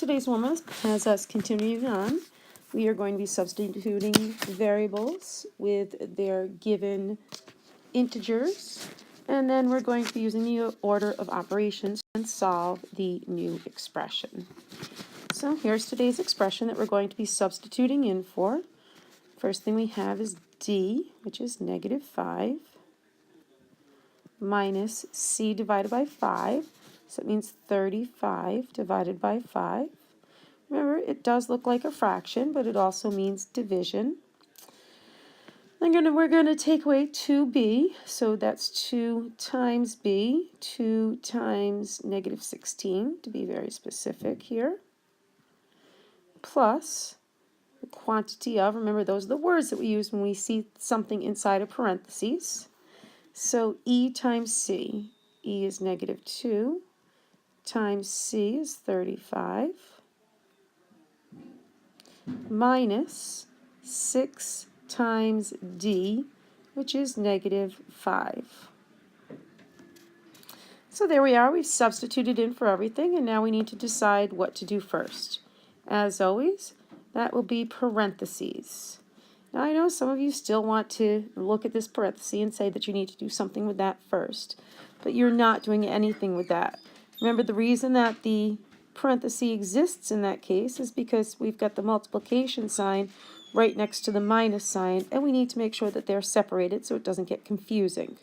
Today's homework has us continuing on. We are going to be substituting variables with their given integers, and then we're going to be using the order of operations and solve the new expression. So here's today's expression that we're going to be substituting in for. First thing we have is d, which is -5, minus c divided by 5. So it means 35 divided by 5. Remember, it does look like a fraction, but it also means division. Then we're going to take away 2b, so that's 2 times b, 2 times -16, to be very specific here, plus the quantity of, remember those are the words that we use when we see something inside of parentheses. So e times c, e is -2, times c is 35, minus 6 times d, which is -5. So there we are, we've substituted in for everything, and now we need to decide what to do first. As always, that will be parentheses. Now I know some of you still want to look at this parenthesis and say that you need to do something with that first, but you're not doing anything with that. Remember, the reason that the parenthesis exists in that case is because we've got the multiplication sign right next to the minus sign, and we need to make sure that they're separated so it doesn't get confusing.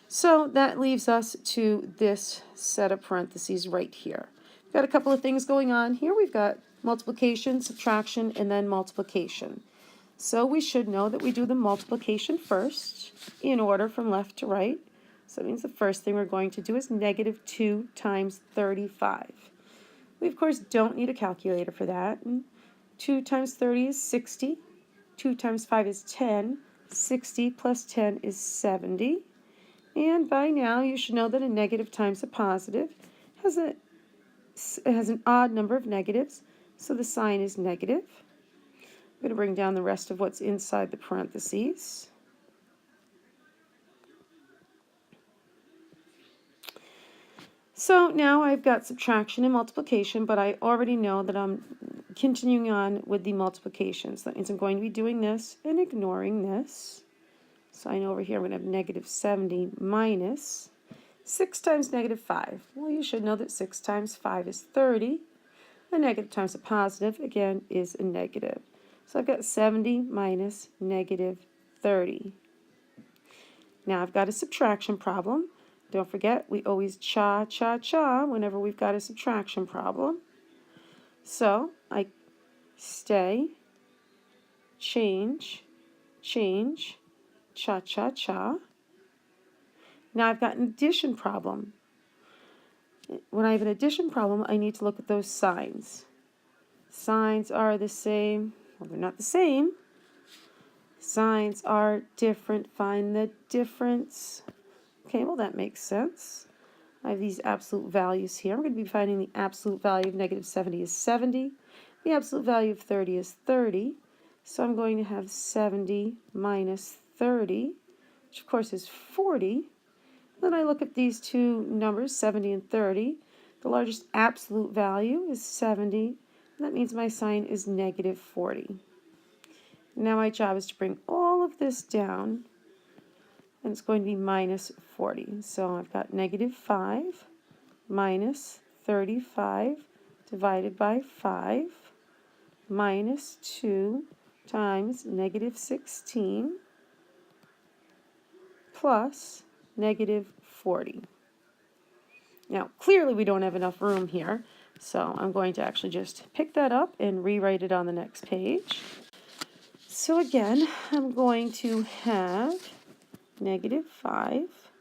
So that leaves us to this set of parentheses right here. We've got a couple of things going on here. We've got multiplication, subtraction, and then multiplication. So we should know that we do the multiplication first in order from left to right. So that means the first thing we're going to do is -2 times 35. We, of course, don't need a calculator for that. And 2 times 30 is 60. 2 times 5 is 10. 60 plus 10 is 70. And by now, you should know that a negative times a positive has an odd number of negatives, so the sign is negative. I'm going to bring down the rest of what's inside the parentheses. So now I've got subtraction and multiplication, but I already know that I'm continuing on with the multiplications. That means I'm going to be doing this and ignoring this. So I know over here I'm going to have -70 minus 6 times -5. Well, you should know that 6 times 5 is 30. A negative times a positive, again, is a negative. So I've got 70 minus -30. Now I've got a subtraction problem. Don't forget, we always cha-cha-cha whenever we've got a subtraction problem. So I stay, change, change, cha-cha-cha. Now I've got an addition problem. When I have an addition problem, I need to look at those signs. Signs are the same. Well, they're not the same. Signs are different. Find the difference. Okay, well, that makes sense. I have these absolute values here. I'm going to be finding the absolute value of -70 is 70. The absolute value of 30 is 30. So I'm going to have 70 minus 30, which of course is 40. Then I look at these two numbers, 70 and 30. The largest absolute value is 70. And that means my sign is -40. Now my job is to bring all of this down, and it's going to be -40. So I've got -5 minus 35 divided by 5 minus 2 times -16 plus -40. Now, clearly we don't have enough room here, so I'm going to actually just pick that up and rewrite it on the next page. So again, I'm going to have -5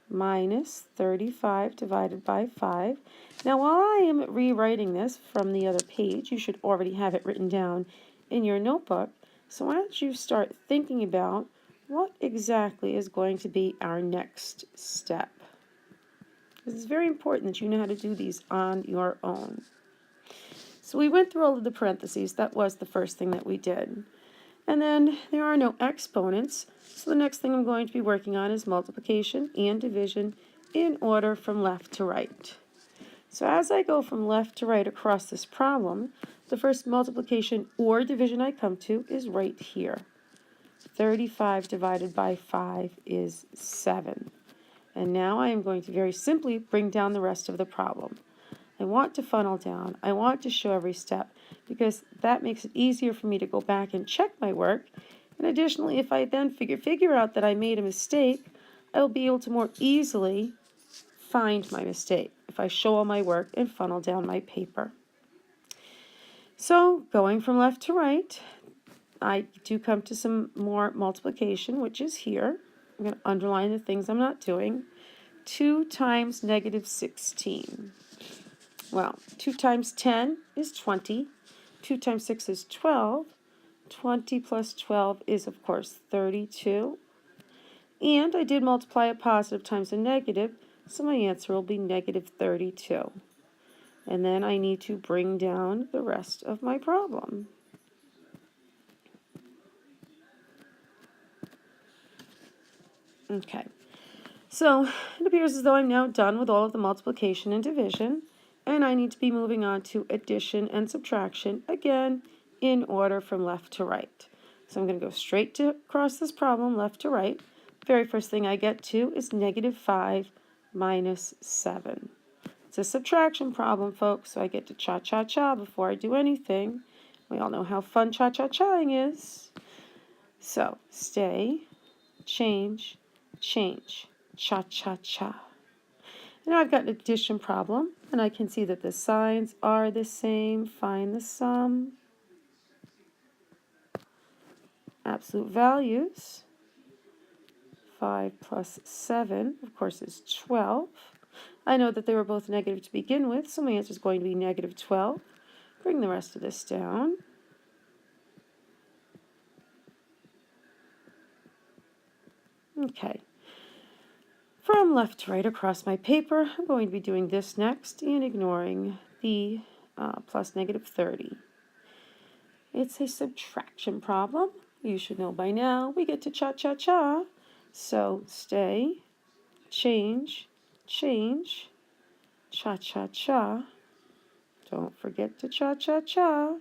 minus 35 divided by 5. Now, while I am rewriting this from the other page, you should already have it written down in your notebook. So why don't you start thinking about what exactly is going to be our next step? It's very important that you know how to do these on your own. So we went through all of the parentheses. That was the first thing that we did. And then there are no exponents, so the next thing I'm going to be working on is multiplication and division in order from left to right. So as I go from left to right across this problem, the first multiplication or division I come to is right here. 35 divided by 5 is 7. And now I am going to very simply bring down the rest of the problem. I want to funnel down. I want to show every step because that makes it easier for me to go back and check my work. And additionally, if I then figure out that I made a mistake, I will be able to more easily find my mistake if I show all my work and funnel down my paper. So going from left to right, I do come to some more multiplication, which is here. I'm going to underline the things I'm not doing. 2 times negative 16. Well, 2 times 10 is 20. 2 times 6 is 12. 20 plus 12 is, of course, 32. And I did multiply a positive times a negative, so my answer will be negative 32. And then I need to bring down the rest of my problem. Okay, so it appears as though I'm now done with all of the multiplication and division, and I need to be moving on to addition and subtraction, again, in order from left to right. So I'm going to go straight across this problem, left to right. The very first thing I get to is negative 5 minus 7. It's a subtraction problem, folks, so I get to cha-cha-cha before I do anything. We all know how fun cha-cha-chaing is. So, stay, change, change, cha-cha-cha. Now I've got an addition problem, and I can see that the signs are the same. Find the sum. Absolute values. 5 plus 7, of course, is 12. I know that they were both negative to begin with, so my answer is going to be negative 12. Bring the rest of this down. Okay. From left to right across my paper, I'm going to be doing this next and ignoring the plus negative 30. It's a subtraction problem. You should know by now we get to cha-cha-cha. So stay, change, change, cha-cha-cha. Don't forget to cha-cha-cha.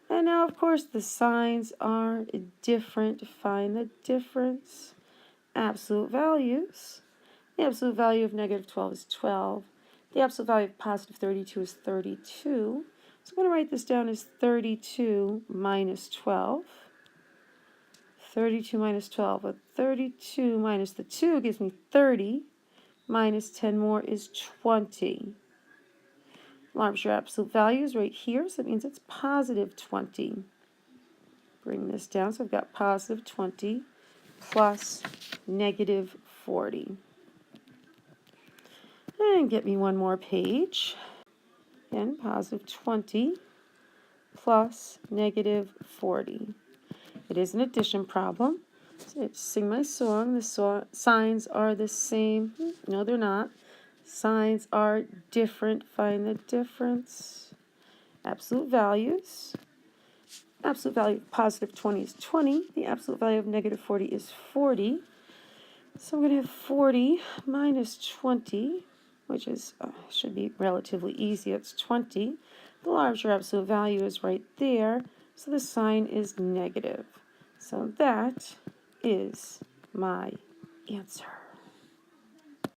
And now, of course, the signs are different. Find the difference. Absolute values. The absolute value of negative 12 is 12. The absolute value of positive 32 is 32. So I'm going to write this down as 32 minus 12. 32 minus 12. But 32 minus the 2 gives me 30. Minus 10 more is 20. Arbitrary absolute value is right here, so that means it's positive 20. Bring this down, so I've got positive 20 plus negative 40. And get me one more page. Again, positive 20 plus negative 40. It is an addition problem. So let's sing my song. The signs are the same. No, they're not. Signs are different. Find the difference. Absolute values. Absolute value of positive 20 is 20. The absolute value of negative 40 is 40. So I'm going to have 40 minus 20, which is should be relatively easy. It's 20. The larger absolute value is right there, so the sign is negative. So that is my answer.